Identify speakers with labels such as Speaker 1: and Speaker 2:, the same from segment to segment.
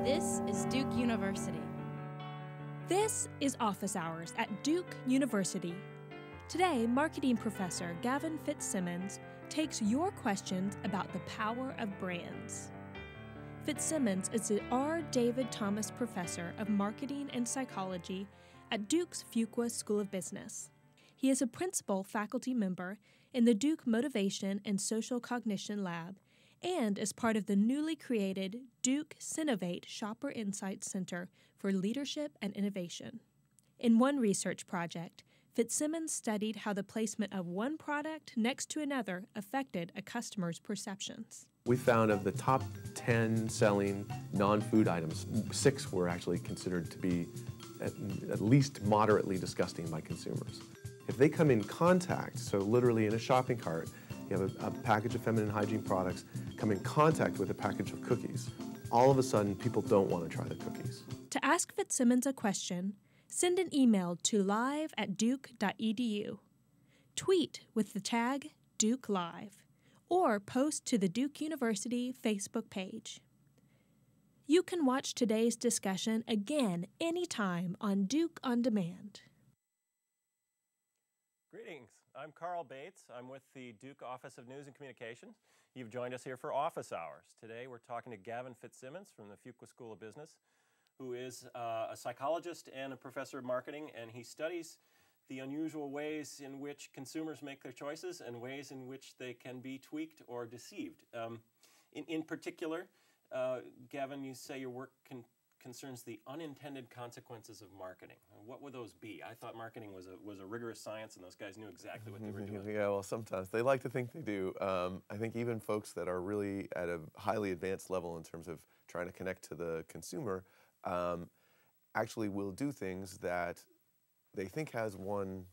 Speaker 1: This is Duke University.
Speaker 2: This is Office Hours at Duke University. Today, marketing professor Gavin Fitzsimmons takes your questions about the power of brands. Fitzsimmons is the R. David Thomas Professor of Marketing and Psychology at Duke's Fuqua School of Business. He is a principal faculty member in the Duke Motivation and Social Cognition Lab and is part of the newly created Duke Synovate Shopper Insights Center for Leadership and Innovation. In one research project, Fitzsimmons studied how the placement of one product next to another affected a customer's perceptions.
Speaker 3: We found of the top 10 selling non-food items, 6 were actually considered to be at least moderately disgusting by consumers. If they come in contact, so literally in a shopping cart, you have a package of feminine hygiene products, come in contact with a package of cookies, all of a sudden people don't want to try the cookies.
Speaker 2: To ask Fitzsimmons a question, send an email to live@duke.edu, tweet with the tag DukeLive, or post to the Duke University Facebook page. You can watch today's discussion again anytime on Duke On Demand.
Speaker 4: Greetings. I'm Carl Bates. I'm with the Duke Office of News and Communications. You've joined us here for Office Hours. Today we're talking to Gavin Fitzsimmons from the Fuqua School of Business, who is a psychologist and a professor of marketing, and he studies the unusual ways in which consumers make their choices and ways in which they can be tweaked or deceived. In particular, Gavin, you say your work concerns the unintended consequences of marketing. What would those be? I thought marketing was a rigorous science and those guys knew exactly what they were doing.
Speaker 3: Yeah, well, sometimes they like to think they do. I think even folks that are really at a highly advanced level in terms of trying to connect to the consumer actually will do things that they think has one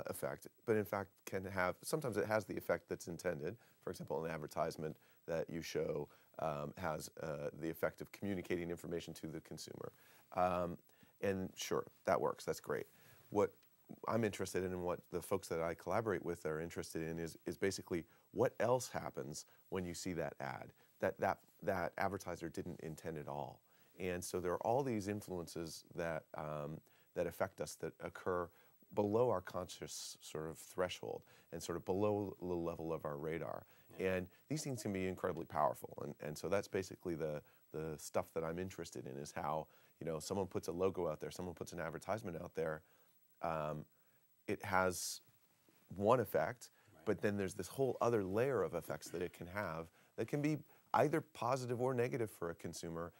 Speaker 3: effect, but in fact can have, sometimes it has the effect that's intended. For example, an advertisement that you show has the effect of communicating information to the consumer. And sure, that works, that's great. What I'm interested in and what the folks that I collaborate with are interested in is basically what else happens when you see that ad that advertiser didn't intend at all. And so there are all these influences that affect us that occur below our conscious sort of threshold and sort of below the level of our radar. Yeah. And these things can be incredibly powerful. And so that's basically the stuff that I'm interested in, is how, someone puts a logo out there, someone puts an advertisement out there, it has one effect, right, but then there's this whole other layer of effects that it can have that can be either positive or negative for a consumer.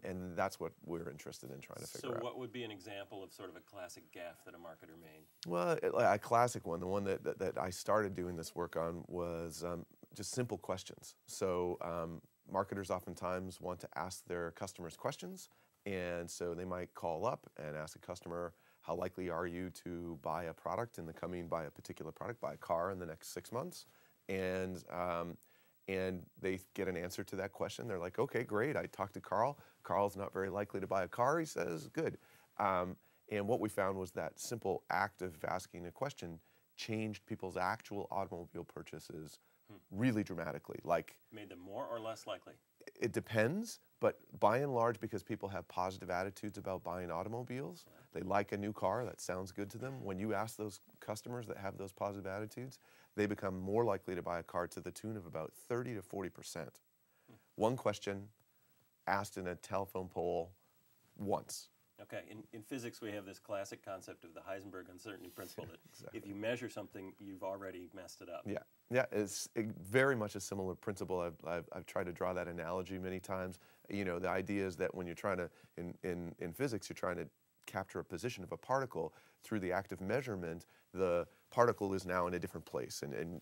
Speaker 3: And that's what we're interested in trying to figure out.
Speaker 4: So what would be an example of sort of a classic gaffe that a marketer made?
Speaker 3: Well, a classic one, the one that I started doing this work on was just simple questions. So marketers oftentimes want to ask their customers questions, and so they might call up and ask a customer, how likely are you to buy a product buy a particular product, buy a car in the next 6 months? And they get an answer to that question. They're like, okay, great, I talked to Carl. Carl's not very likely to buy a car, he says, good. And what we found was that simple act of asking a question changed people's actual automobile purchases really dramatically.
Speaker 4: Made them more or less likely?
Speaker 3: It depends, but by and large, because people have positive attitudes about buying automobiles, they like a new car, that sounds good to them. When you ask those customers that have those positive attitudes, they become more likely to buy a car to the tune of about 30 to 40%. One question asked in a telephone poll once.
Speaker 4: Okay, in physics we have this classic concept of the Heisenberg uncertainty principle that
Speaker 3: exactly.
Speaker 4: If you measure something, you've already messed it up.
Speaker 3: Yeah, it's very much a similar principle. I've tried to draw that analogy many times. The idea is that when you're trying to, in physics, you're trying to capture a position of a particle through the act of measurement, the particle is now in a different place, and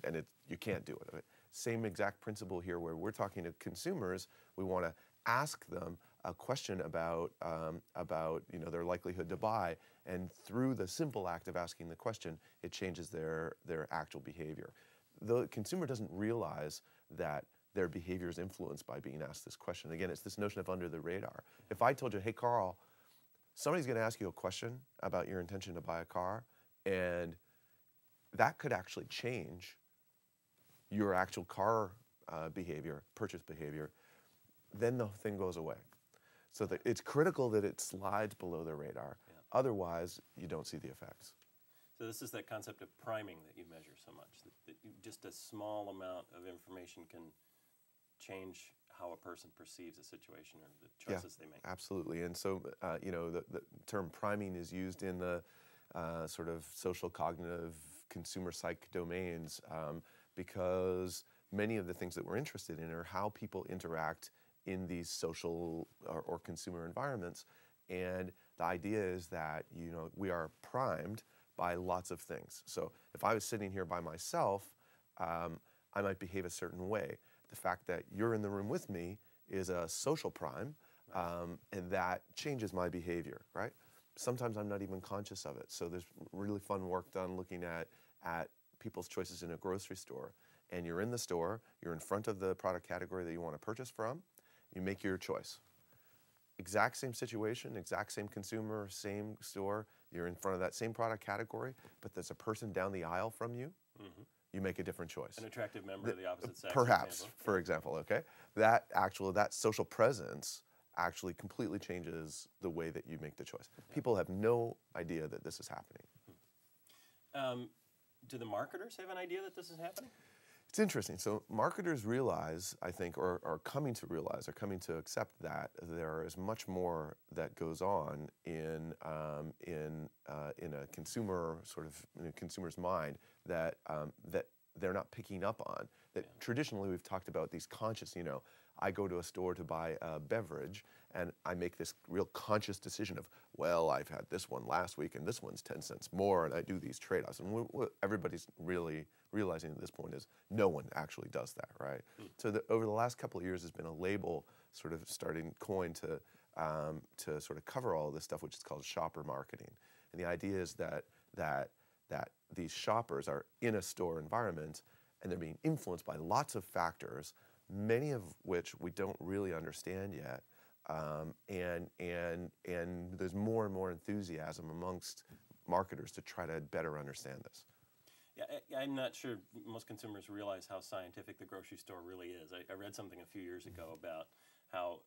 Speaker 3: you can't do it. Same exact principle here, where we're talking to consumers, we want to ask them a question about their likelihood to buy, and through the simple act of asking the question, it changes their actual behavior. The consumer doesn't realize that their behavior is influenced by being asked this question. Again, it's this notion of under the radar. If I told you, hey Carl, somebody's going to ask you a question about your intention to buy a car, and that could actually change your actual car behavior, purchase behavior, then the thing goes away. So that it's critical that it slides below the radar.
Speaker 4: Yeah.
Speaker 3: Otherwise, you don't see the effects.
Speaker 4: So this is that concept of priming that you measure so much, that just a small amount of information can change how a person perceives a situation or the choices they make.
Speaker 3: Absolutely. And so, the term priming is used in the sort of social cognitive consumer psych domains because many of the things that we're interested in are how people interact in these social or consumer environments. And the idea is that, we are primed by lots of things. So if I was sitting here by myself, I might behave a certain way. The fact that you're in the room with me is a social prime, and that changes my behavior, right? Sometimes I'm not even conscious of it. So there's really fun work done looking at people's choices in a grocery store. And you're in the store, you're in front of the product category that you want to purchase from, you make your choice. Exact same situation, exact same consumer, same store, you're in front of that same product category, but there's a person down the aisle from you, you make a different choice.
Speaker 4: An attractive member of the opposite sex,
Speaker 3: Perhaps, for example, okay? That social presence actually completely changes the way that you make the choice. People have no idea that this is happening.
Speaker 4: Do the marketers have an idea that this is happening?
Speaker 3: It's interesting. So marketers realize, I think, or are coming to realize, are coming to accept that there is much more that goes on in a consumer consumer's mind that they're not picking up on. That traditionally we've talked about these conscious. I go to a store to buy a beverage, and I make this real conscious decision of, well, I've had this one last week, and this one's 10 cents more, and I do these trade-offs. And what everybody's really realizing at this point is no one actually does that, right? So over the last couple of years, there's been a label sort of coined to sort of cover all of this stuff, which is called shopper marketing. And the idea is that these shoppers are in a store environment, and they're being influenced by lots of factors, many of which we don't really understand yet. And there's more and more enthusiasm amongst marketers to try to better understand this.
Speaker 4: Yeah, I'm not sure most consumers realize how scientific the grocery store really is. I read something a few years ago about how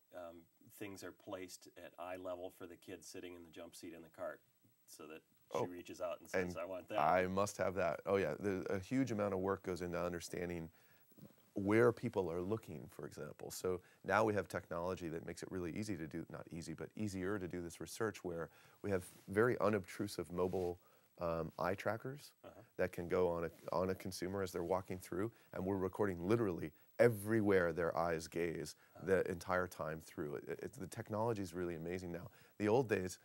Speaker 4: things are placed at eye level for the kid sitting in the jump seat in the cart, so that she reaches out and says, I want that.
Speaker 3: I must have that. Oh yeah, a huge amount of work goes into understanding where people are looking, for example. So now we have technology that makes it really easy to do, not easy, but easier to do this research, where we have very unobtrusive mobile eye trackers that can go on a consumer as they're walking through, and we're recording literally everywhere their eyes gaze the entire time through. The technology is really amazing now. The old days,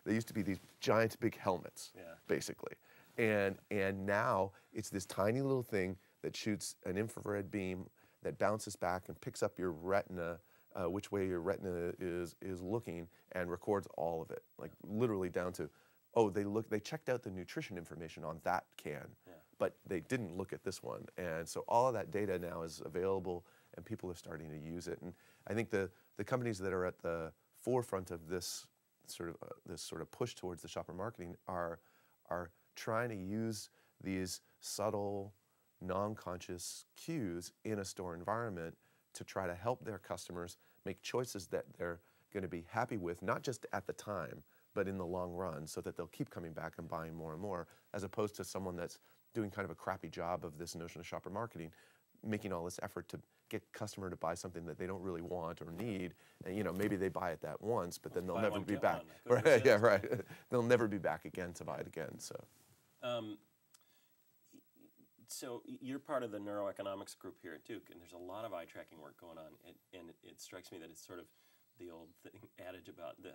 Speaker 3: they used to be these giant big helmets, basically. And now it's this tiny little thing that shoots an infrared beam that bounces back and picks up your retina, which way your retina is looking, and records all of it, like literally down to, they checked out the nutrition information on that can, but they didn't look at this one. And so all of that data now is available, and people are starting to use it. And I think the companies that are at the forefront of this sort of push towards the shopper marketing are trying to use these subtle, non-conscious cues in a store environment to try to help their customers make choices that they're going to be happy with, not just at the time, but in the long run, so that they'll keep coming back and buying more and more, as opposed to someone that's doing kind of a crappy job of this notion of shopper marketing, making all this effort to get customer to buy something that they don't really want or need, and maybe they buy it that once, but then they'll never be back. Right? Yeah, right. They'll never be back again to buy it again. So.
Speaker 4: So you're part of the neuroeconomics group here at Duke, and there's a lot of eye tracking work going on, and it strikes me that it's sort of the old adage about the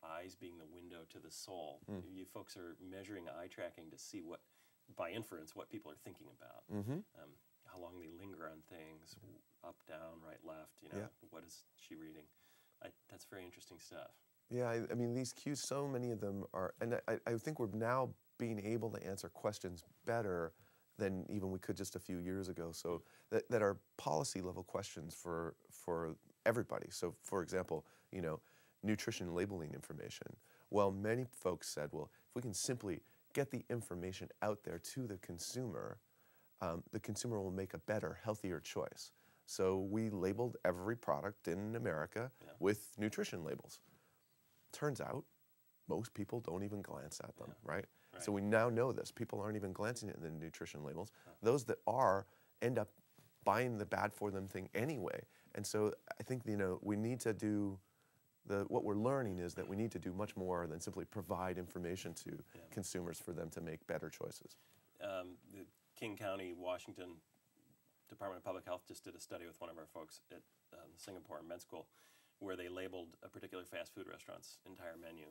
Speaker 4: eyes being the window to the soul. You folks are measuring eye tracking to see by inference, what people are thinking about. How long they linger on things, up, down, right, left, what is she reading? That's very interesting stuff.
Speaker 3: Yeah, I mean, these cues, so many of them are, and I think we're now being able to answer questions better than even we could just a few years ago. So that are policy level questions for everybody. So for example, nutrition labeling information. Well, many folks said, well, if we can simply get the information out there to the consumer will make a better, healthier choice. So we labeled every product in America with nutrition labels. Turns out, most people don't even glance at them, right? So we now know this. People aren't even glancing at the nutrition labels. Those that are end up buying the bad for them thing anyway. And so I think, we need to do, what we're learning is that we need to do much more than simply provide information to consumers for them to make better choices.
Speaker 4: The King County, Washington Department of Public Health just did a study with one of our folks at the Singapore Med School where they labeled a particular fast food restaurant's entire menu,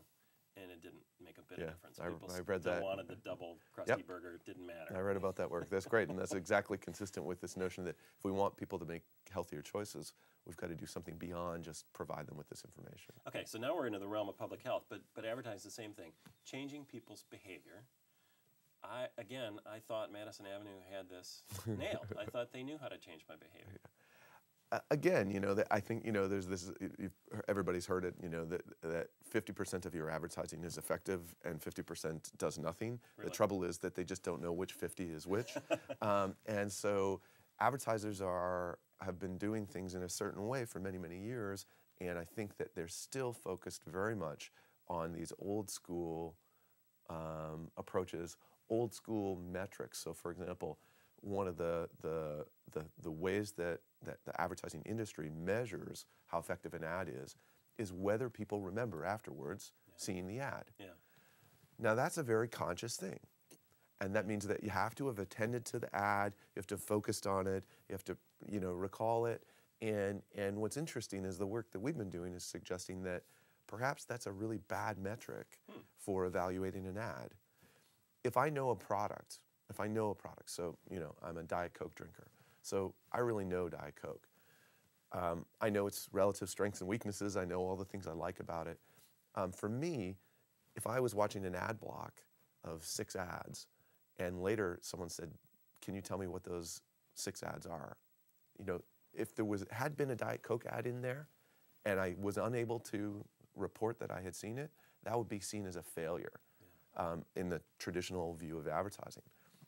Speaker 4: and it didn't make a bit of difference. People
Speaker 3: I read
Speaker 4: still
Speaker 3: that.
Speaker 4: wanted the double crusty burger. It didn't matter.
Speaker 3: I read about that work. That's great, and that's exactly consistent with this notion that if we want people to make healthier choices, we've got to do something beyond just provide them with this information.
Speaker 4: Okay, so now we're into the realm of public health, but advertise the same thing, changing people's behavior. I thought Madison Avenue had this nailed. I thought they knew how to change my behavior.
Speaker 3: Again, I think, there's this, everybody's heard it, that 50% of your advertising is effective and 50% does nothing.
Speaker 4: Really?
Speaker 3: The trouble is that they just don't know which 50 is which. And so advertisers have been doing things in a certain way for many, many years, and I think that they're still focused very much on these old school approaches, old school metrics. So for example, one of the ways that the advertising industry measures how effective an ad is whether people remember afterwards seeing the ad.
Speaker 4: Yeah.
Speaker 3: Now that's a very conscious thing. And that means that you have to have attended to the ad, you have to have focused on it, you have to, recall it. And what's interesting is the work that we've been doing is suggesting that perhaps that's a really bad metric for evaluating an ad. If I know a product, so, I'm a Diet Coke drinker, so I really know Diet Coke. I know its relative strengths and weaknesses, I know all the things I like about it. For me, if I was watching an ad block of 6 ads, and later someone said, can you tell me what those 6 ads are? If there had been a Diet Coke ad in there, and I was unable to report that I had seen it, that would be seen as a failure in the traditional view of advertising.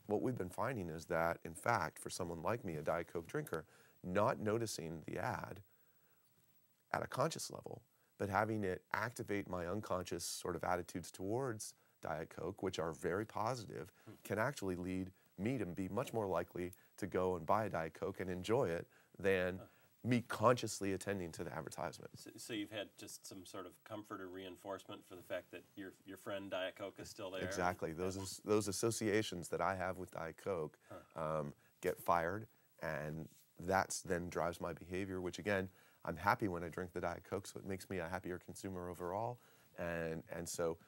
Speaker 3: What we've been finding is that, in fact, for someone like me, a Diet Coke drinker, not noticing the ad at a conscious level, but having it activate my unconscious sort of attitudes towards Diet Coke, which are very positive, can actually lead me to be much more likely to go and buy a Diet Coke and enjoy it than me consciously attending to the advertisement.
Speaker 4: So you've had just some sort of comfort or reinforcement for the fact that your friend Diet Coke is still there?
Speaker 3: Exactly. Those associations that I have with Diet Coke get fired, and that then drives my behavior, which again, I'm happy when I drink the Diet Coke, so it makes me a happier consumer overall. And so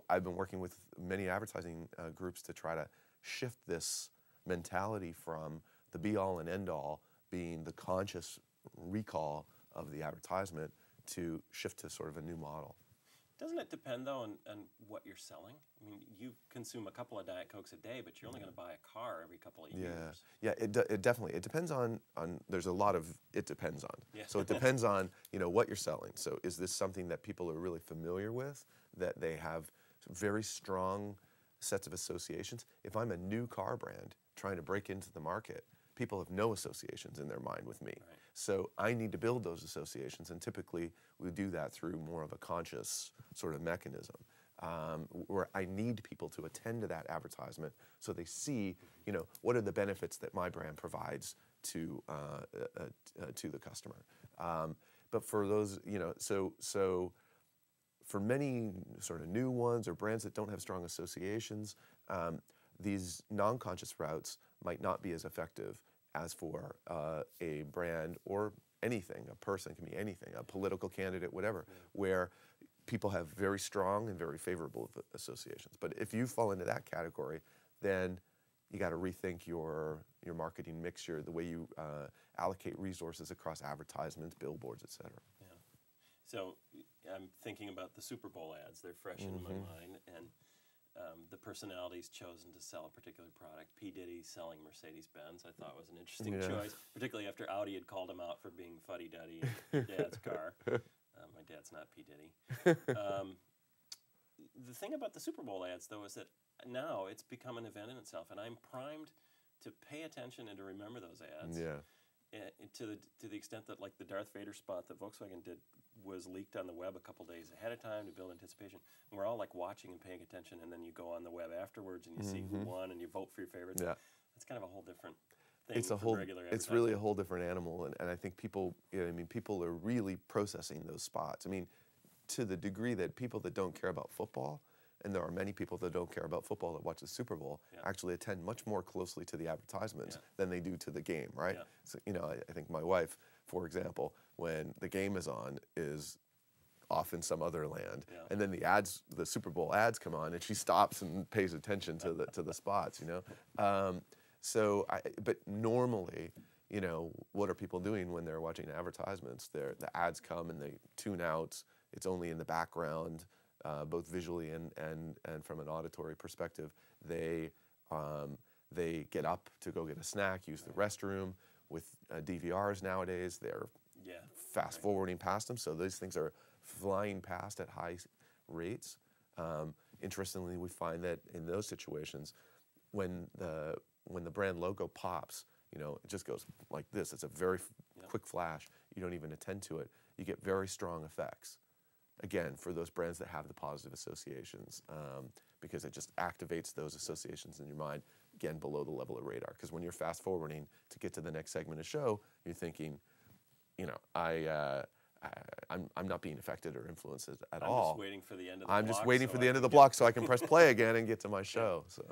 Speaker 3: I've been working with many advertising groups to try to shift this mentality from the be-all and end-all being the conscious recall of the advertisement to shift to sort of a new model.
Speaker 4: Doesn't it depend, though, on what you're selling? I mean, you consume a couple of Diet Cokes a day, but you're only going to buy a car every couple of years.
Speaker 3: Yeah, it definitely. It depends on, there's a lot of it depends on.
Speaker 4: Yeah.
Speaker 3: So it depends on, what you're selling. So is this something that people are really familiar with, that they have very strong sets of associations? If I'm a new car brand trying to break into the market, people have no associations in their mind with me.
Speaker 4: Right.
Speaker 3: So I need to build those associations, and typically we do that through more of a conscious sort of mechanism, where I need people to attend to that advertisement so they see, what are the benefits that my brand provides to the customer. But for those, so for many sort of new ones or brands that don't have strong associations, these non-conscious routes might not be as effective as for a brand or anything, a person, can be anything, a political candidate, whatever, where people have very strong and very favorable associations. But if you fall into that category, then you got to rethink your marketing mixture, the way you allocate resources across advertisements, billboards, et cetera.
Speaker 4: Yeah. So I'm thinking about the Super Bowl ads. They're fresh in my mind, and the personalities chosen to sell a particular product. P. Diddy selling Mercedes-Benz, I thought was an interesting choice, particularly after Audi had called him out for being fuddy-duddy in Dad's car. My dad's not P. Diddy. The thing about the Super Bowl ads, though, is that now it's become an event in itself, and I'm primed to pay attention and to remember those ads.
Speaker 3: Yeah.
Speaker 4: to the extent that like the Darth Vader spot that Volkswagen did was leaked on the web a couple days ahead of time to build anticipation. And we're all like watching and paying attention, and then you go on the web afterwards and you see who won and you vote for your favorites.
Speaker 3: Yeah.
Speaker 4: It's kind of a whole different thing.
Speaker 3: It's a whole.
Speaker 4: Regular
Speaker 3: It's really a whole different animal, and I think people. I mean, people are really processing those spots. I mean, to the degree that people that don't care about football, and there are many people that don't care about football that watch the Super Bowl, actually attend much more closely to the advertisements than they do to the game, right?
Speaker 4: Yeah.
Speaker 3: So, you know, I think my wife, for example, when the game is on, is off in some other land, and then the Super Bowl ads come on, and she stops and pays attention to the spots, you know. But normally, you know, what are people doing when they're watching advertisements? The ads come and they tune out. It's only in the background, both visually and from an auditory perspective. They get up to go get a snack, use the restroom. With DVRs nowadays, they're fast forwarding past them, so these things are flying past at high rates. Interestingly, we find that in those situations, when the brand logo pops, you know, it just goes like this. It's a very quick flash. You don't even attend to it. You get very strong effects. Again, for those brands that have the positive associations, because it just activates those associations in your mind, again, below the level of radar. Because when you're fast forwarding to get to the next segment of show, you're thinking, you know, I'm not being affected or influenced at all.
Speaker 4: I'm just waiting for the end of the block.
Speaker 3: I'm just waiting for the end of the block so I can press play again and get to my show. So.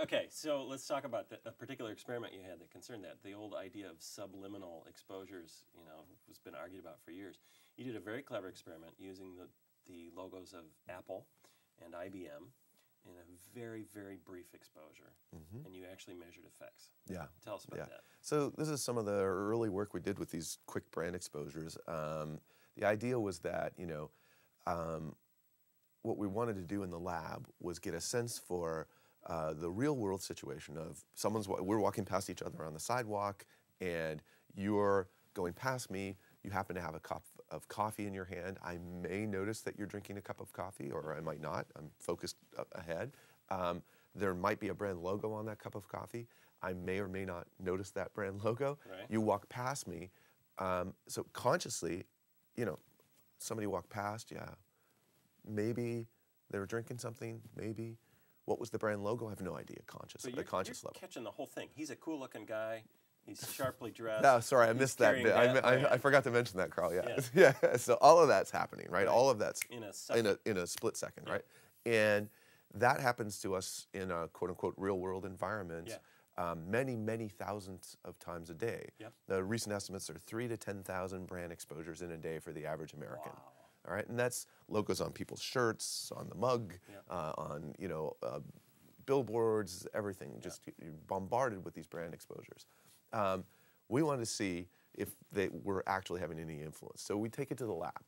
Speaker 4: Okay, so let's talk about a particular experiment you had that concerned that. The old idea of subliminal exposures, you know, has been argued about for years. You did a very clever experiment using the logos of Apple and IBM in a very, very brief exposure, and you actually measured effects.
Speaker 3: Yeah.
Speaker 4: Tell us about that.
Speaker 3: So this is some of the early work we did with these quick brand exposures. The idea was that, you know, what we wanted to do in the lab was get a sense for the real world situation of we're walking past each other on the sidewalk, and you're going past me. You happen to have a cup of coffee in your hand. I may notice that you're drinking a cup of coffee, or I might not. I'm focused ahead. There might be a brand logo on that cup of coffee. I may or may not notice that brand logo.
Speaker 4: Right.
Speaker 3: You walk past me. So consciously, you know, somebody walked past, maybe they were drinking something, maybe. What was the brand logo? I have no idea, at a conscious level.
Speaker 4: Catching the whole thing. He's a cool-looking guy. He's sharply dressed.
Speaker 3: No, sorry, I missed that bit. I forgot to mention that, Carl. Yeah. So all of that's happening, right? All of that's in a split second, right? And that happens to us in a quote-unquote real-world environment many, many thousands of times a day. The recent estimates are 3,000 to 10,000 brand exposures in a day for the average American.
Speaker 4: Wow.
Speaker 3: All right, and that's logos on people's shirts, on the mug, on billboards, everything. Just you're bombarded with these brand exposures. We wanted to see if they were actually having any influence. So we take it to the lab.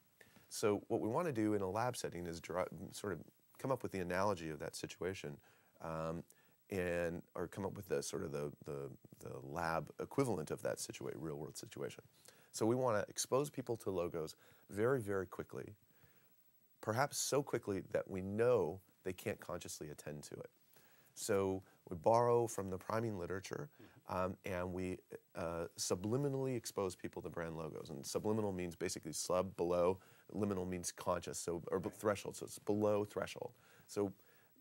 Speaker 3: So what we want to do in a lab setting is sort of come up with the analogy of that situation, or come up with the sort of the lab equivalent of that real world situation. So we want to expose people to logos very, very quickly, perhaps so quickly that we know they can't consciously attend to it. So we borrow from the priming literature, and we subliminally expose people to brand logos. And subliminal means basically sub, below. Liminal means conscious, or threshold, so it's below threshold. So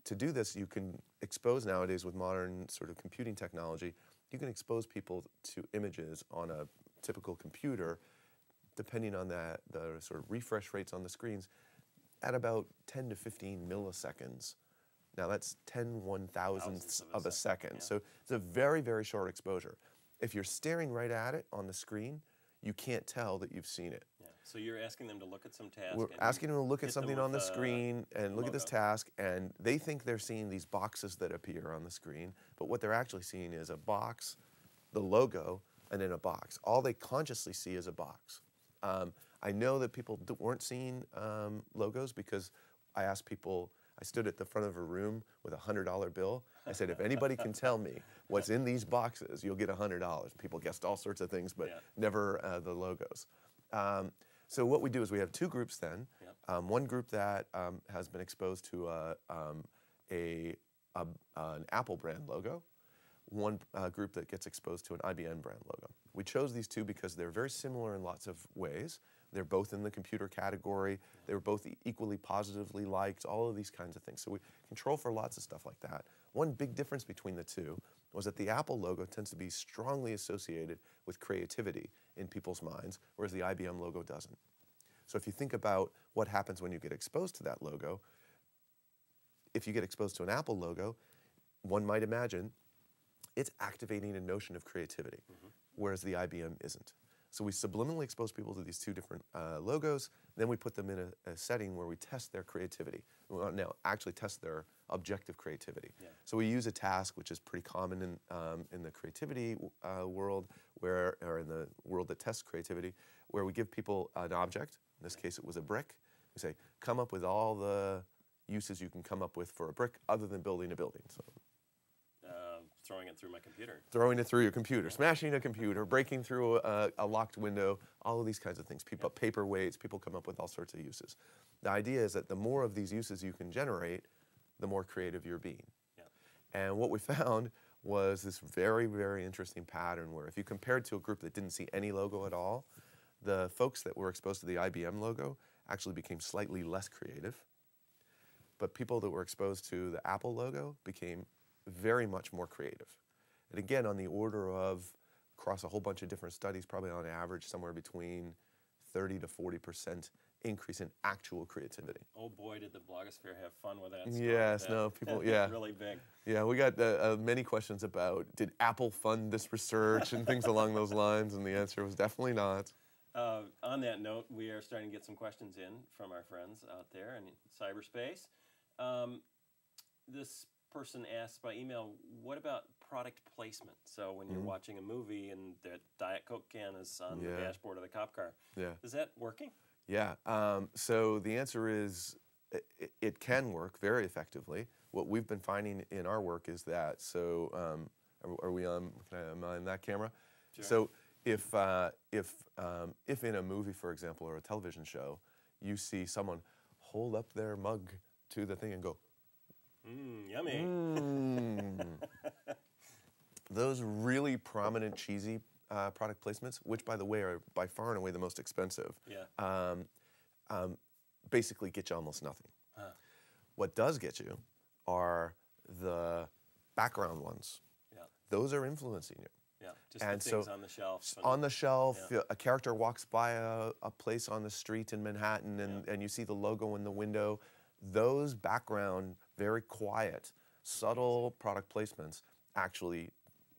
Speaker 3: to do this, you can expose nowadays with modern sort of computing technology, you can expose people to images on a typical computer, depending on the sort of refresh rates on the screens, at about 10 to 15 milliseconds. Now that's 10 1,000ths of a second. So it's a very, very short exposure. If you're staring right at it on the screen, you can't tell that you've seen it.
Speaker 4: So you're asking them to look at some task.
Speaker 3: We're asking them to look at something on the screen and look at this task, and they think they're seeing these boxes that appear on the screen, but what they're actually seeing is a box, the logo, and then a box. All they consciously see is a box. I know that people weren't seeing logos because I asked people, I stood at the front of a room with a $100 bill. I said, if anybody can tell me what's in these boxes, you'll get $100. People guessed all sorts of things, but never the logos. So what we do is we have two groups then. One group that has been exposed to an Apple brand logo. one group that gets exposed to an IBM brand logo. We chose these two because they're very similar in lots of ways. They're both in the computer category. They were both equally positively liked, all of these kinds of things. So we control for lots of stuff like that. One big difference between the two was that the Apple logo tends to be strongly associated with creativity in people's minds, whereas the IBM logo doesn't. So if you think about what happens when you get exposed to that logo, if you get exposed to an Apple logo, one might imagine it's activating a notion of creativity, whereas the IBM isn't. So we subliminally expose people to these two different logos, then we put them in a setting where we test their creativity. We want to now actually test their objective creativity. Yeah. So we use a task which is pretty common in the creativity world, or in the world that tests creativity, where we give people an object. In this case, it was a brick. We say, come up with all the uses you can come up with for a brick other than building a building. So.
Speaker 4: Throwing it through my computer.
Speaker 3: Throwing it through your computer, smashing a computer, breaking through a locked window, all of these kinds of things. People, paperweights, people come up with all sorts of uses. The idea is that the more of these uses you can generate, the more creative you're being. Yeah. And what we found was this very, very interesting pattern where if you compared to a group that didn't see any logo at all, the folks that were exposed to the IBM logo actually became slightly less creative. But people that were exposed to the Apple logo became very much more creative. And again, on the order of, across a whole bunch of different studies, probably on average somewhere between 30 to 40% increase in actual creativity.
Speaker 4: Oh boy, did the blogosphere have fun with that story.
Speaker 3: Yes, no, people, yeah.
Speaker 4: Really big.
Speaker 3: Yeah, we got many questions about, did Apple fund this research and things along those lines, and the answer was definitely not.
Speaker 4: On that note, we are starting to get some questions in from our friends out there in cyberspace. This person asked by email, what about product placement? So when you're watching a movie and that Diet Coke can is on the dashboard of the cop car, is that working?
Speaker 3: Yeah, so the answer is it can work very effectively. What we've been finding in our work is that, so are we on, am I on that camera?
Speaker 4: Sure.
Speaker 3: So if in a movie, for example, or a television show, you see someone hold up their mug to the thing and go,
Speaker 4: yummy.
Speaker 3: Those really prominent cheesy product placements, which by the way are by far and away the most expensive, basically get you almost nothing. What does get you are the background ones. Yeah. Those are influencing you.
Speaker 4: Yeah, just and the things on the shelf.
Speaker 3: On the shelf, a character walks by a place on the street in Manhattan and you see the logo in the window. Those background, very quiet, subtle product placements actually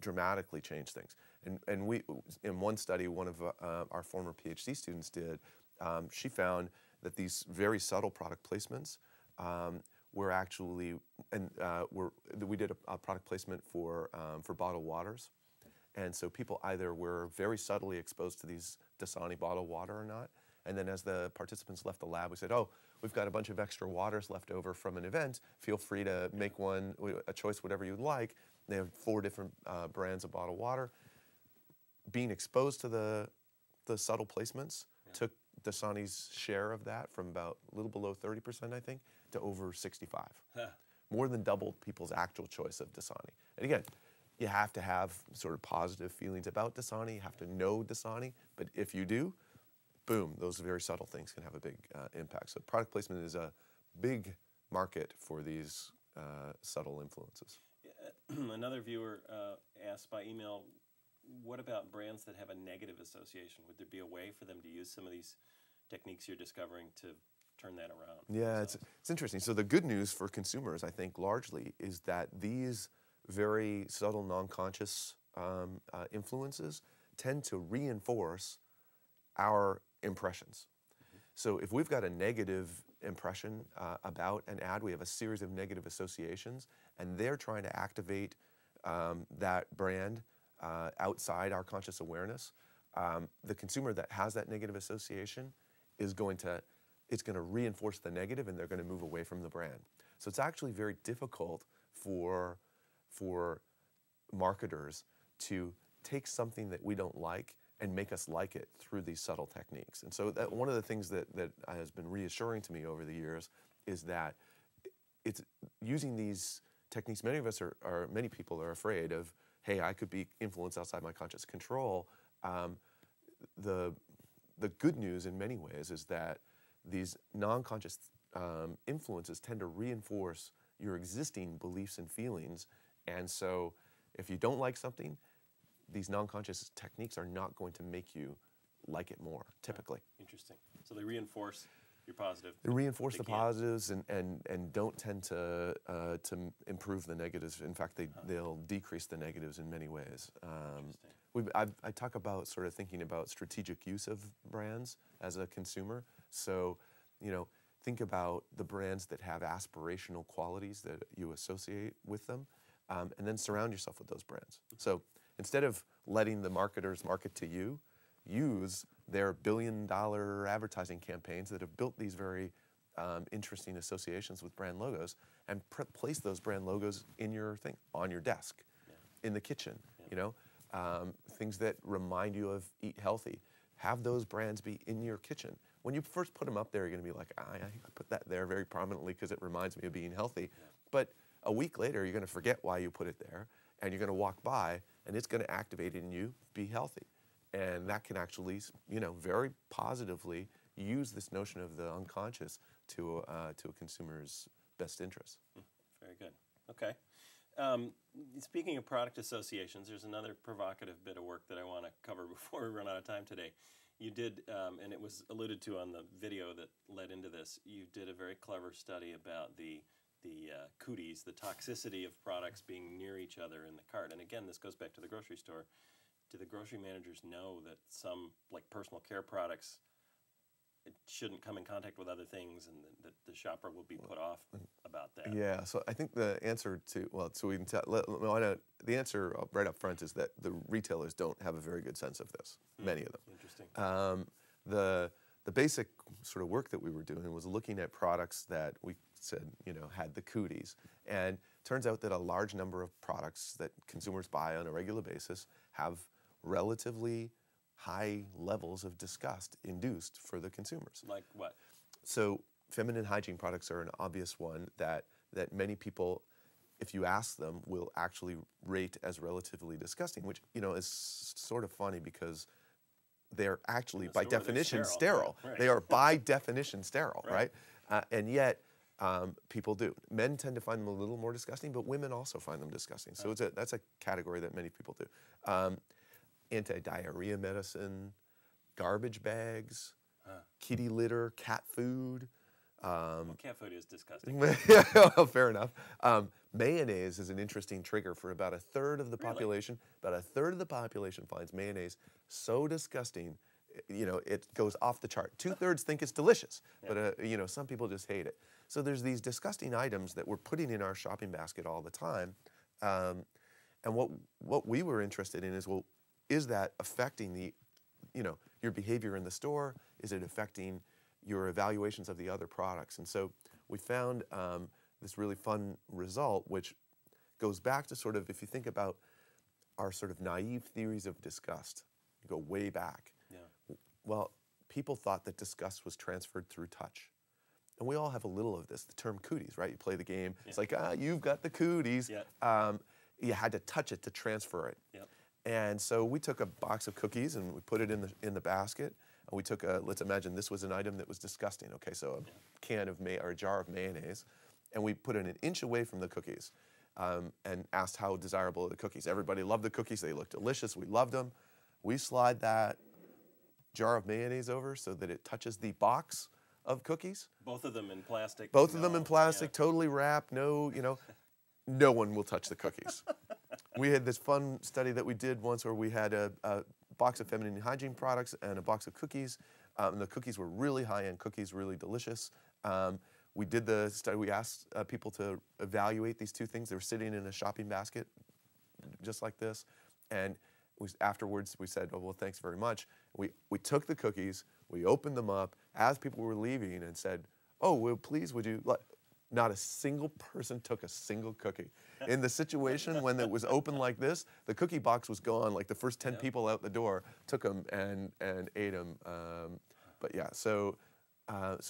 Speaker 3: dramatically change things. And we, in one study, one of our former PhD students did, she found that these very subtle product placements were actually, we did a product placement for bottled waters. And so people either were very subtly exposed to these Dasani bottled water or not. And then as the participants left the lab, we said, oh, we've got a bunch of extra waters left over from an event. Feel free to make a choice, whatever you'd like. They have 4 different brands of bottled water. Being exposed to the subtle placements took Dasani's share of that from about a little below 30%, I think, to over 65. More than doubled people's actual choice of Dasani. And again, you have to have sort of positive feelings about Dasani. You have to know Dasani. But if you do, boom, those very subtle things can have a big impact. So product placement is a big market for these subtle influences.
Speaker 4: Another viewer asked by email, what about brands that have a negative association? Would there be a way for them to use some of these techniques you're discovering to turn that around?
Speaker 3: Yeah, it's interesting. So the good news for consumers, I think, largely, is that these very subtle, non-conscious influences tend to reinforce our impressions. So if we've got a negative impression about an ad, we have a series of negative associations, and they're trying to activate that brand outside our conscious awareness. The consumer that has that negative association is going to reinforce the negative, and they're going to move away from the brand. So it's actually very difficult for marketers to take something that we don't like and make us like it through these subtle techniques. And so one of the things that has been reassuring to me over the years is that it's using these techniques. Many of us many people are afraid of hey, I could be influenced outside my conscious control. The good news in many ways is that these non-conscious influences tend to reinforce your existing beliefs and feelings. And so if you don't like something, these non-conscious techniques are not going to make you like it more, typically.
Speaker 4: Interesting. So they reinforce your positive.
Speaker 3: They reinforce the
Speaker 4: can't.
Speaker 3: positives and don't tend to improve the negatives. In fact, they'll decrease the negatives in many ways. I talk about sort of thinking about strategic use of brands as a consumer. So, think about the brands that have aspirational qualities that you associate with them, and then surround yourself with those brands. So instead of letting the marketers market to you, use their billion-dollar advertising campaigns that have built these very interesting associations with brand logos, and place those brand logos in your thing, on your desk, in the kitchen, things that remind you of eat healthy. Have those brands be in your kitchen. When you first put them up there, you're going to be like, I put that there very prominently because it reminds me of being healthy. But a week later, you're going to forget why you put it there, and you're going to walk by, and it's going to activate in you, be healthy. And that can actually, very positively use this notion of the unconscious to a consumer's best interest.
Speaker 4: Very good. Okay. Speaking of product associations, there's another provocative bit of work that I want to cover before we run out of time today. You did, and it was alluded to on the video that led into this, you did a very clever study about the cooties, the toxicity of products being near each other in the cart. And again, this goes back to the grocery store. Do the grocery managers know that some, like personal care products, it shouldn't come in contact with other things, and that the shopper will be put off about that?
Speaker 3: Yeah, so I think the answer the answer right up front is that the retailers don't have a very good sense of this, many of them.
Speaker 4: Interesting.
Speaker 3: The basic sort of work that we were doing was looking at products that we said, had the cooties. And turns out that a large number of products that consumers buy on a regular basis have relatively high levels of disgust induced for the consumers.
Speaker 4: Like what?
Speaker 3: So feminine hygiene products are an obvious one that many people, if you ask them, will actually rate as relatively disgusting, which is sort of funny because they're actually by definition sterile.
Speaker 4: Right.
Speaker 3: They are by definition sterile, right? And yet people do. Men tend to find them a little more disgusting, but women also find them disgusting. So that's a category that many people do. Anti-diarrhea medicine, garbage bags, kitty litter, cat food.
Speaker 4: Well, cat food is disgusting.
Speaker 3: Well, fair enough. Mayonnaise is an interesting trigger for about a third of the population. About a third of the population finds mayonnaise so disgusting, it goes off the chart. 2/3 think it's delicious, but some people just hate it. So there's these disgusting items that we're putting in our shopping basket all the time. And what we were interested in is, well, is that affecting your behavior in the store? Is it affecting your evaluations of the other products? And so we found this really fun result, which goes back to sort of, if you think about our sort of naive theories of disgust, you go way back. Yeah. Well, people thought that disgust was transferred through touch. And we all have a little of this, the term cooties, right? You play the game, it's like, you've got the cooties. Yeah. You had to touch it to transfer it. Yep. And so we took a box of cookies and we put it in the basket. And we took let's imagine this was an item that was disgusting. Okay, so a can of or a jar of mayonnaise, and we put it an inch away from the cookies, and asked how desirable are the cookies. Everybody loved the cookies; they looked delicious. We loved them. We slide that jar of mayonnaise over so that it touches the box of cookies.
Speaker 4: Both of them in plastic.
Speaker 3: Both of them in plastic, totally wrapped. No, no one will touch the cookies. We had this fun study that we did once where we had a box of feminine hygiene products and a box of cookies. And the cookies were really high-end cookies, really delicious. We did the study. We asked people to evaluate these two things. They were sitting in a shopping basket, just like this. And afterwards, we said, "Oh, well, thanks very much." We took the cookies, we opened them up as people were leaving, and said, "Oh, well, please, would you?" Not a single person took a single cookie. In the situation when it was open like this, the cookie box was gone. Like the first 10 people out the door took them and ate them. But yeah, so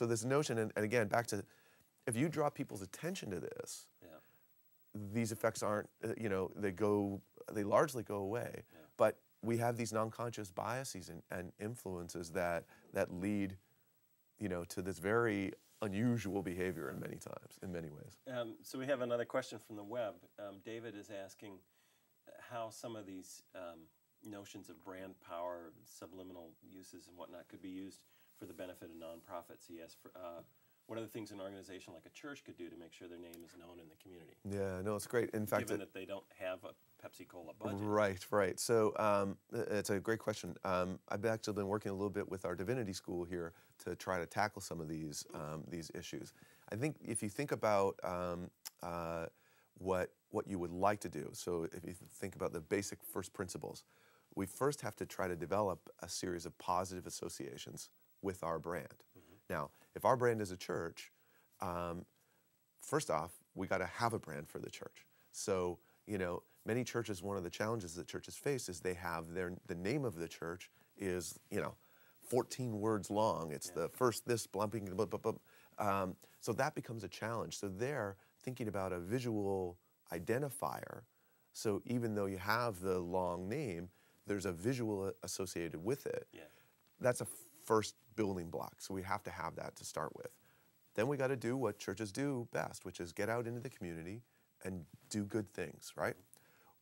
Speaker 3: this notion, and again, back to, if you draw people's attention to this, these effects aren't, they go they largely go away. Yeah. But we have these non-conscious biases and influences that lead, to this very unusual behavior in many ways.
Speaker 4: So we have another question from the web. David is asking how some of these notions of brand power, subliminal uses and whatnot could be used for the benefit of nonprofits. He asks, what are the things an organization like a church could do to make sure their name is known in the community?
Speaker 3: Yeah, no, it's great. In fact,
Speaker 4: given that they don't have a Pepsi-Cola budget.
Speaker 3: Right. So it's a great question. I've actually been working a little bit with our divinity school here to try to tackle some of these issues. I think if you think about what you would like to do, so if you think about the basic first principles, we first have to try to develop a series of positive associations with our brand. Mm-hmm. Now, if our brand is a church, first off, we got to have a brand for the church. So, many churches, one of the challenges that churches face is they have the name of the church is, 14 words long. It's the first this, blumping, blah, blah, blah. So that becomes a challenge. So they're thinking about a visual identifier. So even though you have the long name, there's a visual associated with it. Yeah. That's a first building block. So we have to have that to start with. Then we got to do what churches do best, which is get out into the community and do good things, right?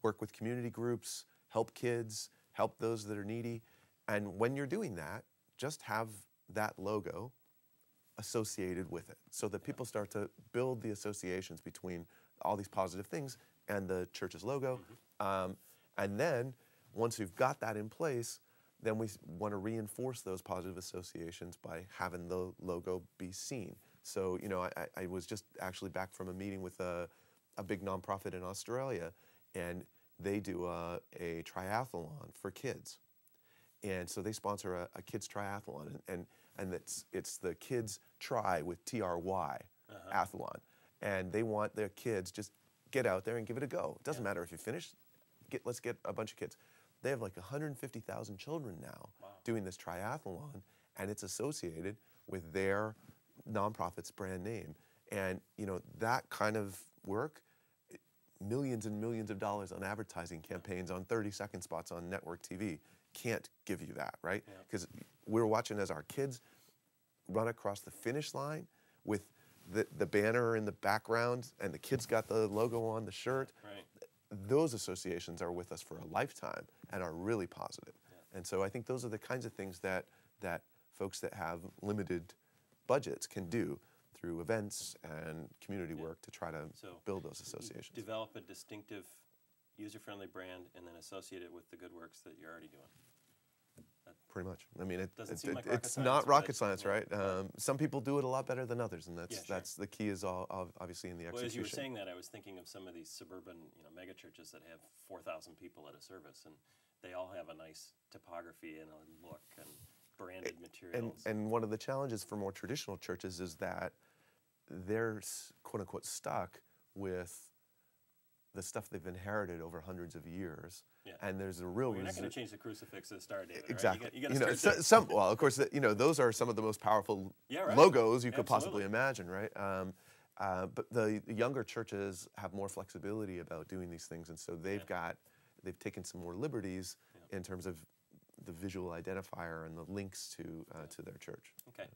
Speaker 3: Work with community groups, help kids, help those that are needy. And when you're doing that, just have that logo associated with it so that people start to build the associations between all these positive things and the church's logo. Mm-hmm. And then once we've got that in place, then we want to reinforce those positive associations by having the logo be seen. So, I was just actually back from a meeting with a big nonprofit in Australia, and they do a triathlon for kids. And so they sponsor a kids triathlon, and it's the kids try with TRY athlon. And they want their kids just get out there and give it a go. It doesn't matter if you finish, let's get a bunch of kids. They have like 150,000 children now doing this triathlon, and it's associated with their nonprofit's brand name. And that kind of work, millions and millions of dollars on advertising campaigns, on 30-second spots on network TV, can't give you that, right? Because we're watching as our kids run across the finish line with the banner in the background, and the kids got the logo on the shirt. Right. Those associations are with us for a lifetime and are really positive. Yeah. And so I think those are the kinds of things that folks that have limited budgets can do through events and community work to try to build those associations.
Speaker 4: Develop a distinctive, user-friendly brand and then associate it with the good works that you're already doing.
Speaker 3: Pretty much. I mean,
Speaker 4: it's
Speaker 3: not rocket science, right? Some people do it a lot better than others, and that's the key is obviously in the execution.
Speaker 4: Well, as you were saying that, I was thinking of some of these suburban, mega churches that have 4,000 people at a service, and they all have a nice topography and a look and branded materials.
Speaker 3: And one of the challenges for more traditional churches is that they're quote unquote stuck with the stuff they've inherited over hundreds of years. Yeah. And there's a real
Speaker 4: You're not going to change the crucix to Star David,
Speaker 3: exactly.
Speaker 4: Right? You got to start
Speaker 3: well, of course, those are some of the most powerful logos you could possibly imagine, right? But the younger churches have more flexibility about doing these things, and so they've taken some more liberties in terms of the visual identifier and the links to their church.
Speaker 4: Okay.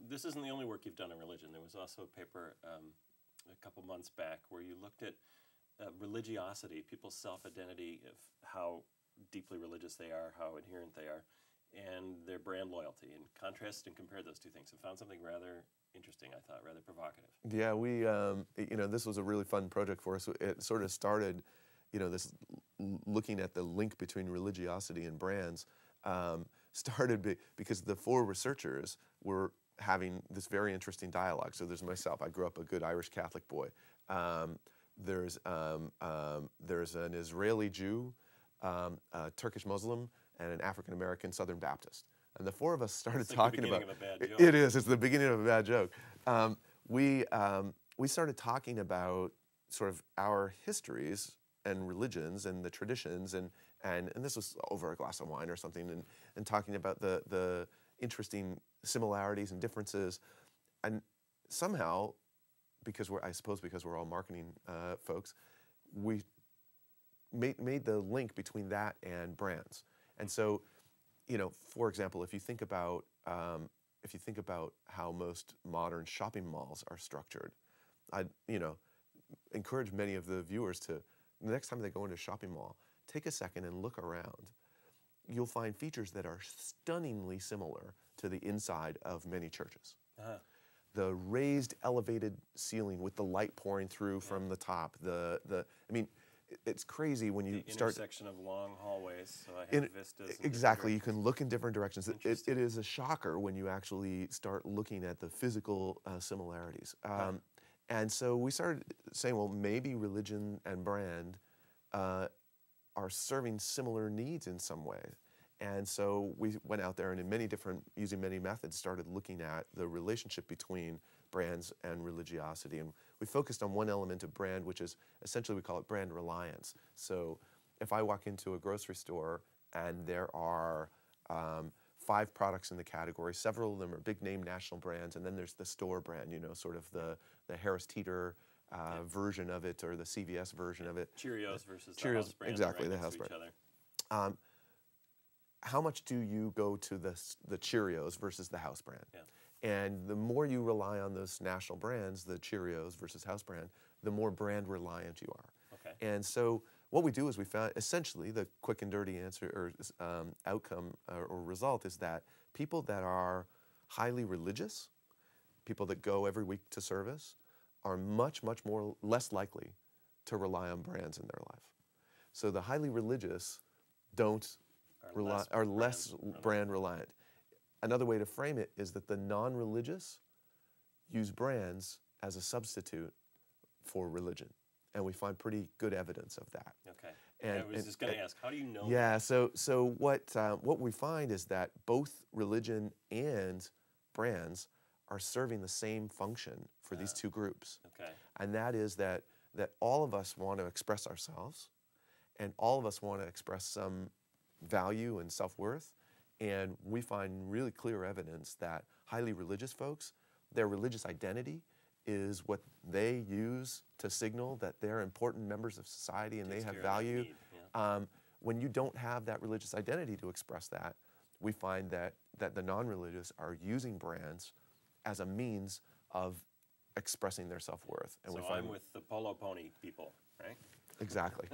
Speaker 4: This isn't the only work you've done in religion. There was also a paper a couple months back where you looked at religiosity, people's self-identity, of how deeply religious they are, how adherent they are, and their brand loyalty, and contrast and compare those two things, and found something rather interesting, I thought, rather provocative.
Speaker 3: Yeah, we, this was a really fun project for us. It sort of started, this looking at the link between religiosity and brands, started because the four researchers were having this very interesting dialogue. So there's myself. I grew up a good Irish Catholic boy. There's an Israeli Jew, a Turkish Muslim, and an African American Southern Baptist. And the four of us started talking about.
Speaker 4: It's the beginning of a bad joke.
Speaker 3: It is. It's the beginning of a bad joke. We started talking about sort of our histories and religions and the traditions, and this was over a glass of wine or something, and talking about the interesting similarities and differences, and somehow, because we're all marketing folks, we made the link between that and brands. And so, for example, if you think about how most modern shopping malls are structured, I encourage many of the viewers to, the next time they go into a shopping mall, take a second and look around. You'll find features that are stunningly similar to the inside of many churches. The raised, elevated ceiling with the light pouring through from the top. It's crazy when you start.
Speaker 4: The intersection of long hallways, so I have vistas.
Speaker 3: Exactly, you can look in different directions. It is a shocker when you actually start looking at the physical similarities. And so we started saying, well, maybe religion and brand are serving similar needs in some way. And so we went out there and using many methods, started looking at the relationship between brands and religiosity. And we focused on one element of brand, which is essentially, we call it brand reliance. So if I walk into a grocery store and there are 5 products in the category, several of them are big name national brands, and then there's the store brand, sort of the Harris Teeter version of it, or the CVS version of it.
Speaker 4: Cheerios versus
Speaker 3: Cheerios,
Speaker 4: the house brand.
Speaker 3: exactly,
Speaker 4: right
Speaker 3: the
Speaker 4: next
Speaker 3: house
Speaker 4: to
Speaker 3: brand.
Speaker 4: each other.
Speaker 3: How much do you go to the Cheerios versus the house brand?
Speaker 4: Yeah.
Speaker 3: And the more you rely on those national brands, the Cheerios versus house brand, the more brand reliant you are.
Speaker 4: Okay.
Speaker 3: And so what we do is we found, essentially, the quick and dirty answer or outcome or result is that people that are highly religious, people that go every week to service, are much less likely to rely on brands in their life. So the highly religious are less brand reliant. Another way to frame it is that the non-religious use brands as a substitute for religion, and we find pretty good evidence of that.
Speaker 4: Okay.
Speaker 3: And,
Speaker 4: I was just going to ask, how do you know?
Speaker 3: Yeah. So what we find is that both religion and brands are serving the same function for these two groups.
Speaker 4: Okay.
Speaker 3: And that is that all of us want to express ourselves, and all of us want to express some value and self-worth. And we find really clear evidence that highly religious folks, their religious identity is what they use to signal that they're important members of society and they have value. When you don't have that religious identity to express that, we find that the non-religious are using brands as a means of expressing their self-worth. And
Speaker 4: so
Speaker 3: we find
Speaker 4: I'm with the Polo Pony people, right?
Speaker 3: Exactly.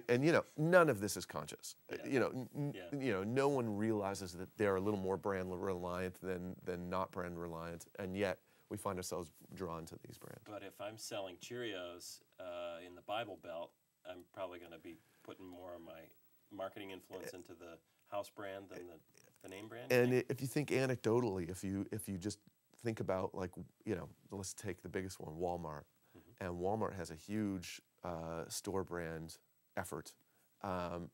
Speaker 3: And none of this is conscious. No one realizes that they're a little more brand reliant than not brand reliant, and yet we find ourselves drawn to these brands.
Speaker 4: But if I'm selling Cheerios in the Bible Belt, I'm probably going to be putting more of my marketing influence into the house brand than the name brand.
Speaker 3: And if you think anecdotally, if you just think about, like, let's take the biggest one, Walmart. Mm-hmm. And Walmart has a huge store brand effort, and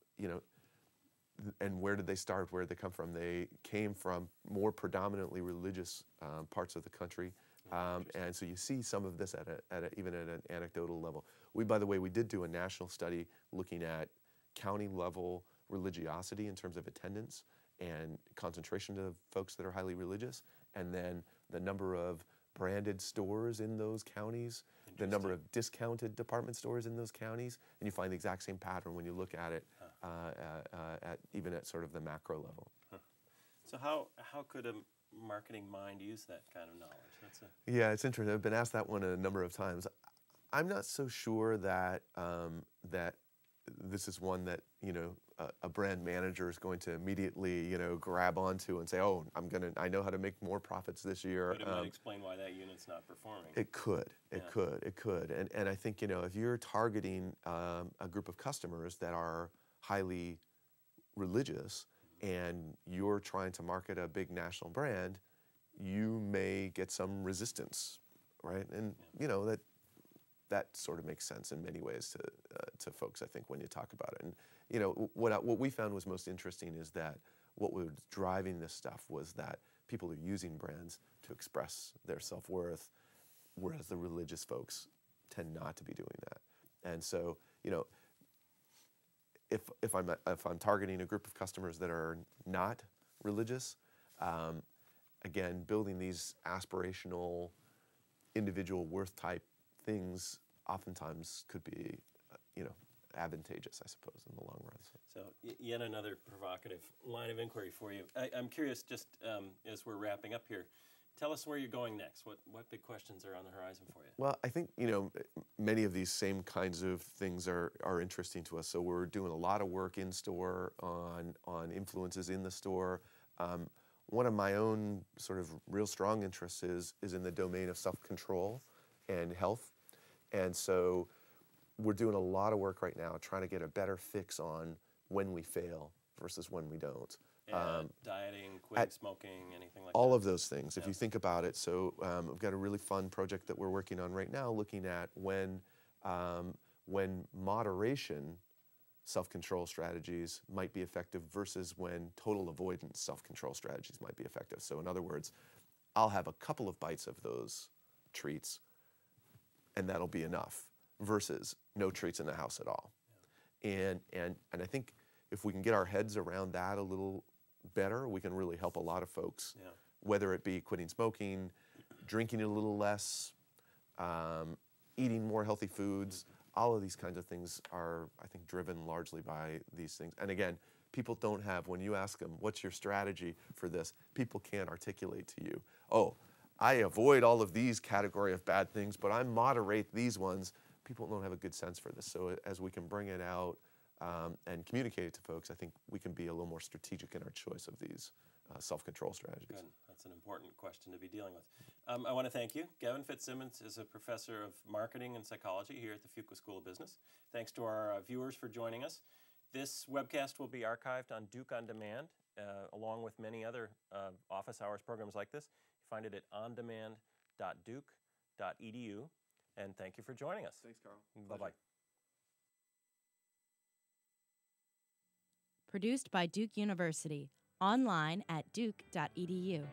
Speaker 3: where did they start? Where did they come from? They came from more predominantly religious parts of the country, and so you see some of this even at an anecdotal level. By the way, we did do a national study looking at county level religiosity in terms of attendance and concentration of folks that are highly religious, and then the number of branded stores in those counties, the number of discounted department stores in those counties, and you find the exact same pattern when you look at it, even at sort of the macro level.
Speaker 4: Huh. So how could a marketing mind use that kind of knowledge?
Speaker 3: Yeah, it's interesting. I've been asked that one a number of times. I'm not so sure that that this is one that a brand manager is going to immediately grab onto and say, oh, I know how to make more profits this year.
Speaker 4: But it might explain why that unit's not performing.
Speaker 3: It could, and I think if you're targeting a group of customers that are highly religious and you're trying to market a big national brand, you may get some resistance, right? And that sort of makes sense in many ways to folks, I think, when you talk about it. And what we found was most interesting is that what was driving this stuff was that people are using brands to express their self-worth, whereas the religious folks tend not to be doing that. And so, if I'm targeting a group of customers that are not religious, again, building these aspirational, individual worth type things oftentimes could be, advantageous, I suppose, in the long run.
Speaker 4: So yet another provocative line of inquiry for you. I'm curious, just as we're wrapping up here, tell us where you're going next. What big questions are on the horizon for you?
Speaker 3: Well, I think, many of these same kinds of things are interesting to us. So we're doing a lot of work in store on influences in the store. One of my own sort of real strong interests is in the domain of self-control and health. And so we're doing a lot of work right now trying to get a better fix on when we fail versus when we don't.
Speaker 4: Dieting, quitting smoking, anything like
Speaker 3: all
Speaker 4: that?
Speaker 3: of those things, if you think about it. So we've got a really fun project that we're working on right now looking at when moderation self-control strategies might be effective versus when total avoidance self-control strategies might be effective. So in other words, I'll have a couple of bites of those treats and that'll be enough versus no treats in the house at all. Yeah. And I think if we can get our heads around that a little better, we can really help a lot of folks, whether it be quitting smoking, drinking a little less, eating more healthy foods. All of these kinds of things are, I think, driven largely by these things. And again, people don't have, when you ask them, what's your strategy for this, people can't articulate to you, oh, I avoid all of these category of bad things, but I moderate these ones. People don't have a good sense for this. So as we can bring it out and communicate it to folks, I think we can be a little more strategic in our choice of these self-control strategies.
Speaker 4: Good. That's an important question to be dealing with. I want to thank you. Gavin Fitzsimmons is a professor of marketing and psychology here at the Fuqua School of Business. Thanks to our viewers for joining us. This webcast will be archived on Duke On Demand, along with many other office hours programs like this. You find it at ondemand.duke.edu. And thank you for joining us.
Speaker 3: Thanks, Carl.
Speaker 4: Bye-bye.
Speaker 1: Produced by Duke University, online at duke.edu.